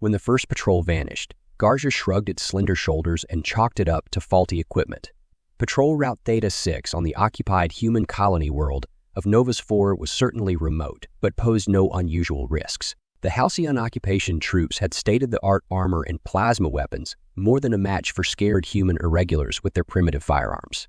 When the first patrol vanished, Garza shrugged its slender shoulders and chalked it up to faulty equipment. Patrol Route Theta 6 on the occupied human colony world of Novus 4 was certainly remote, but posed no unusual risks. The Halcyon occupation troops had state-of-the-art armor and plasma weapons, more than a match for scared human irregulars with their primitive firearms.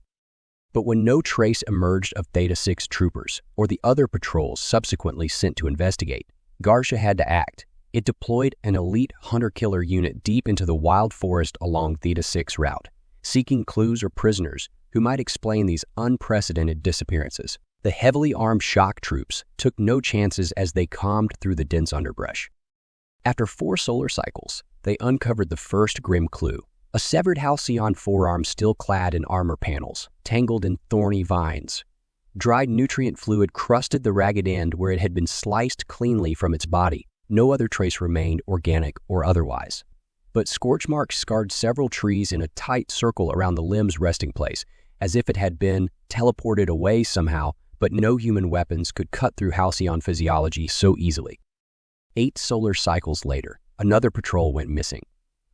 But when no trace emerged of Theta 6 troopers, or the other patrols subsequently sent to investigate, Garza had to act. It deployed an elite hunter-killer unit deep into the wild forest along Theta 6 route, seeking clues or prisoners who might explain these unprecedented disappearances. The heavily armed shock troops took no chances as they combed through the dense underbrush. After 4 solar cycles, they uncovered the first grim clue: a severed Halcyon forearm still clad in armor panels, tangled in thorny vines. Dried nutrient fluid crusted the ragged end where it had been sliced cleanly from its body. No other trace remained, organic or otherwise. But scorch marks scarred several trees in a tight circle around the limb's resting place, as if it had been teleported away somehow, but no human weapons could cut through Halcyon physiology so easily. 8 solar cycles later, another patrol went missing.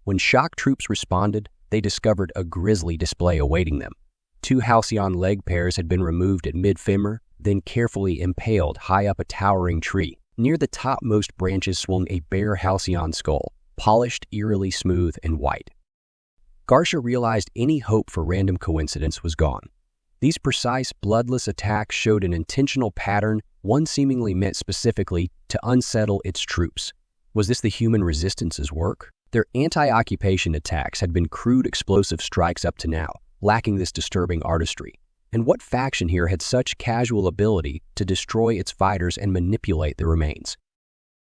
When shock troops responded, they discovered a grisly display awaiting them. 2 Halcyon leg pairs had been removed at mid-femur, then carefully impaled high up a towering tree. Near the topmost branches swung a bare Halcyon skull, polished, eerily smooth, and white. Garza realized any hope for random coincidence was gone. These precise, bloodless attacks showed an intentional pattern, one seemingly meant specifically to unsettle its troops. Was this the human resistance's work? Their anti-occupation attacks had been crude explosive strikes up to now, lacking this disturbing artistry. And what faction here had such casual ability to destroy its fighters and manipulate the remains?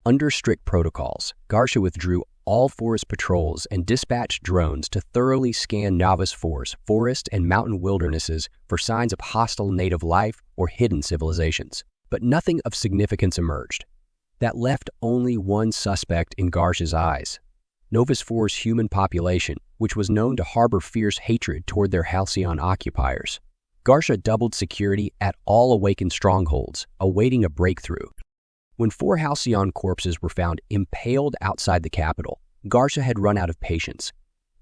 Under strict protocols, Garza withdrew all forest patrols and dispatched drones to thoroughly scan Novus 4's forest and mountain wildernesses for signs of hostile native life or hidden civilizations. But nothing of significance emerged. That left only one suspect in Garza's eyes: Novus 4's human population, which was known to harbor fierce hatred toward their Halcyon occupiers. Garza doubled security at all awakened strongholds, awaiting a breakthrough. When 4 Halcyon corpses were found impaled outside the capital, Garza had run out of patience.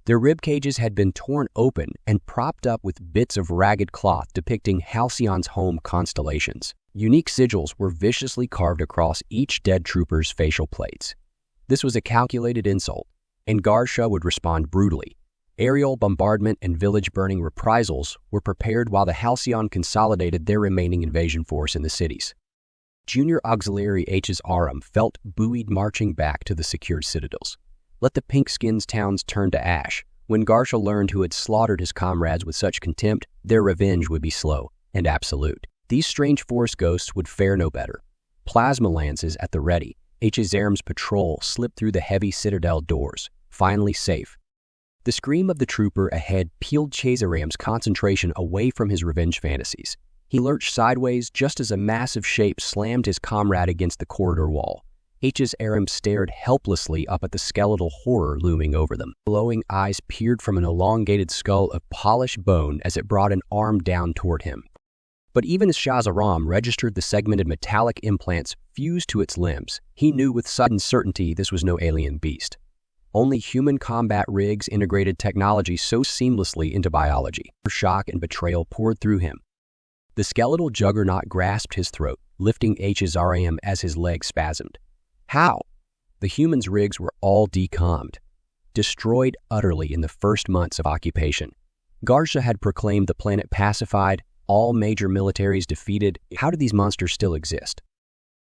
Their rib cages had been torn open and propped up with bits of ragged cloth depicting Halcyon's home constellations. Unique sigils were viciously carved across each dead trooper's facial plates. This was a calculated insult, and Garza would respond brutally. Aerial bombardment and village-burning reprisals were prepared while the Halcyon consolidated their remaining invasion force in the cities. Junior Auxiliary HFY felt buoyed marching back to the secured citadels. Let the pink-skins towns turn to ash. When Garza learned who had slaughtered his comrades with such contempt, their revenge would be slow and absolute. These strange forest ghosts would fare no better. Plasma lances at the ready, HFY's patrol slipped through the heavy citadel doors, finally safe. The scream of the trooper ahead peeled HFY's concentration away from his revenge fantasies. He lurched sideways just as a massive shape slammed his comrade against the corridor wall. HFY stared helplessly up at the skeletal horror looming over them. Glowing eyes peered from an elongated skull of polished bone as it brought an arm down toward him. But even as Shazaram registered the segmented metallic implants fused to its limbs, he knew with sudden certainty this was no alien beast. Only human combat rigs integrated technology so seamlessly into biology. Shock and betrayal poured through him. The skeletal juggernaut grasped his throat, lifting HFY as his legs spasmed. How? The humans' rigs were all decommed, destroyed utterly in the first months of occupation. Garza had proclaimed the planet pacified, all major militaries defeated. How did these monsters still exist?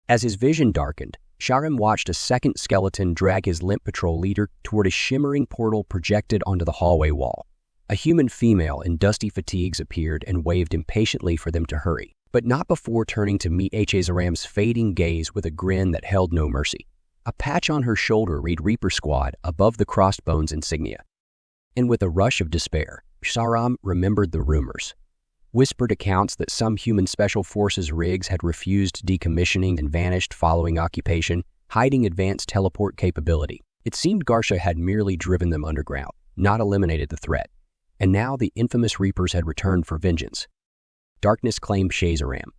As his vision darkened, Sharam watched a second skeleton drag his limp patrol leader toward a shimmering portal projected onto the hallway wall. A human female in dusty fatigues appeared and waved impatiently for them to hurry, but not before turning to meet HFY's fading gaze with a grin that held no mercy. A patch on her shoulder read Reaper Squad above the crossbones insignia. And with a rush of despair, Sharam remembered the rumors. Whispered accounts that some human special forces rigs had refused decommissioning and vanished following occupation, hiding advanced teleport capability. It seemed Garza had merely driven them underground, not eliminated the threat. And now the infamous Reapers had returned for vengeance. Darkness claimed Shazaram.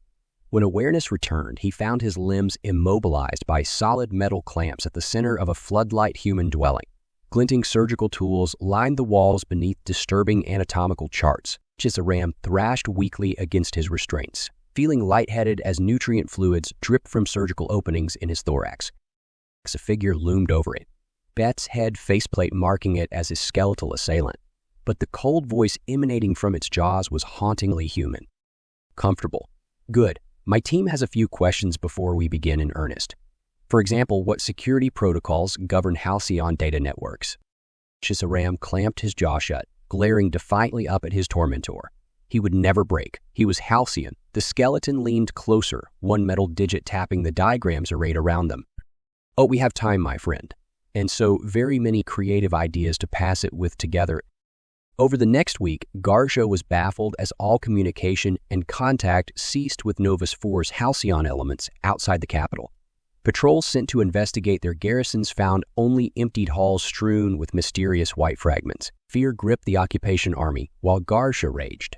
When awareness returned, he found his limbs immobilized by solid metal clamps at the center of a floodlight human dwelling. Glinting surgical tools lined the walls beneath disturbing anatomical charts. HFY thrashed weakly against his restraints, feeling lightheaded as nutrient fluids dripped from surgical openings in his thorax. A figure loomed over it, Bet's head faceplate marking it as his skeletal assailant, but the cold voice emanating from its jaws was hauntingly human. Comfortable. Good. My team has a few questions before we begin in earnest. For example, what security protocols govern Halcyon data networks? HFY clamped his jaw shut, glaring defiantly up at his tormentor. He would never break. He was Halcyon. The skeleton leaned closer, one metal digit tapping the diagrams arrayed around them. Oh, we have time, my friend. And so very many creative ideas to pass it with together. Over the next week, Garcia was baffled as all communication and contact ceased with Novus 4's Halcyon elements outside the capital. Patrols sent to investigate their garrisons found only emptied halls strewn with mysterious white fragments. Fear gripped the occupation army, while Garcia raged.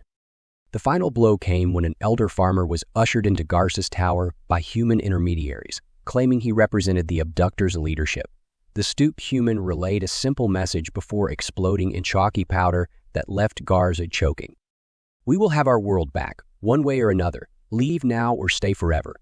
The final blow came when an elder farmer was ushered into Garcia's tower by human intermediaries, claiming he represented the abductors' leadership. The stooped human relayed a simple message before exploding in chalky powder that left Garcia choking. "We will have our world back, one way or another. Leave now or stay forever."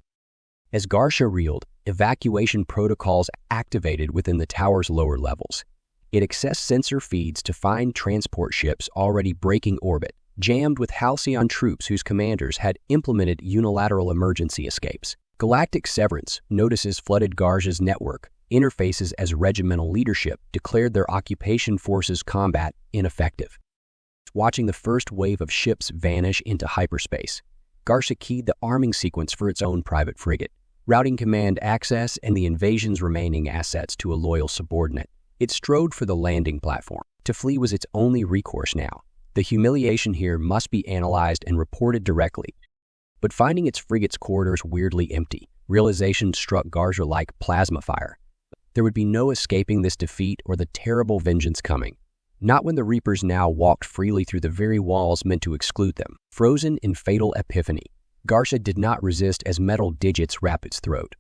As Garcia reeled, evacuation protocols activated within the tower's lower levels. It accessed sensor feeds to find transport ships already breaking orbit, jammed with Halcyon troops whose commanders had implemented unilateral emergency escapes. Galactic Severance notices flooded Garcia's network. Interfaces as regimental leadership declared their occupation forces' combat ineffective. Watching the first wave of ships vanish into hyperspace, Garcia keyed the arming sequence for its own private frigate, routing command access and the invasion's remaining assets to a loyal subordinate. It strode for the landing platform. To flee was its only recourse now. The humiliation here must be analyzed and reported directly. But finding its frigate's corridors weirdly empty, realization struck Garcia like plasma fire. There would be no escaping this defeat or the terrible vengeance coming. Not when the Reapers now walked freely through the very walls meant to exclude them. Frozen in fatal epiphany, Garcia did not resist as metal digits wrapped its throat.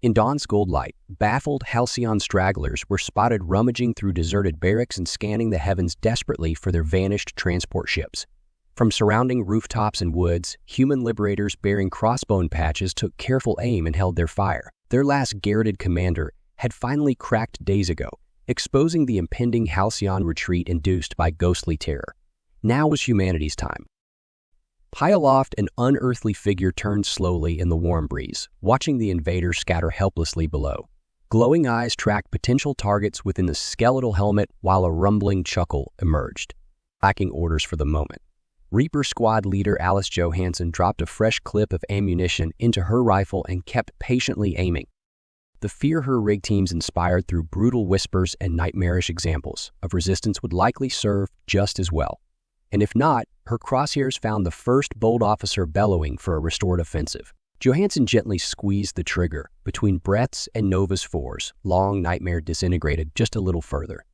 In dawn's gold light, baffled Halcyon stragglers were spotted rummaging through deserted barracks and scanning the heavens desperately for their vanished transport ships. From surrounding rooftops and woods, human liberators bearing crossbone patches took careful aim and held their fire. Their last garroted commander had finally cracked days ago, exposing the impending Halcyon retreat induced by ghostly terror. Now was humanity's time. High aloft, an unearthly figure turned slowly in the warm breeze, watching the invaders scatter helplessly below. Glowing eyes tracked potential targets within the skeletal helmet while a rumbling chuckle emerged. Lacking orders for the moment, Reaper Squad leader Alice Johansson dropped a fresh clip of ammunition into her rifle and kept patiently aiming. The fear her rig teams inspired through brutal whispers and nightmarish examples of resistance would likely serve just as well. And if not, her crosshairs found the first bold officer bellowing for a restored offensive. Johansson gently squeezed the trigger between breaths and Novus 4's long nightmare disintegrated just a little further.